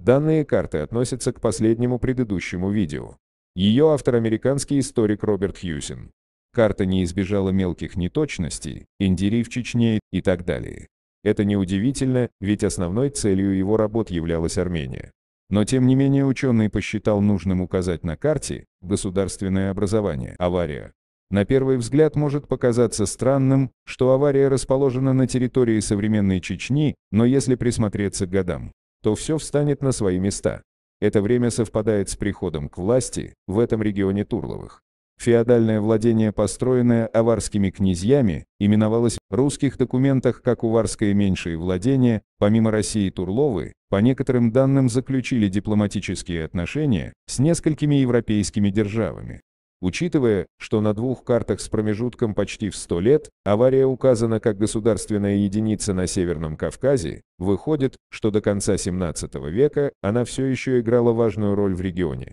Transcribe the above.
Данные карты относятся к последнему предыдущему видео. Ее автор — американский историк Роберт Хьюсин. Карта не избежала мелких неточностей, индирей в Чечне и так далее. Это неудивительно, ведь основной целью его работ являлась Армения. Но тем не менее ученый посчитал нужным указать на карте государственное образование «Авария». На первый взгляд может показаться странным, что Авария расположена на территории современной Чечни, но если присмотреться к годам, то все встанет на свои места. Это время совпадает с приходом к власти в этом регионе Турловых. Феодальное владение, построенное аварскими князьями, именовалось в русских документах как Уварское меньшее владение. Помимо России, Турловы, по некоторым данным, заключили дипломатические отношения с несколькими европейскими державами. Учитывая, что на двух картах с промежутком почти в 100 лет Авария указана как государственная единица на Северном Кавказе, выходит, что до конца XVII века она все еще играла важную роль в регионе.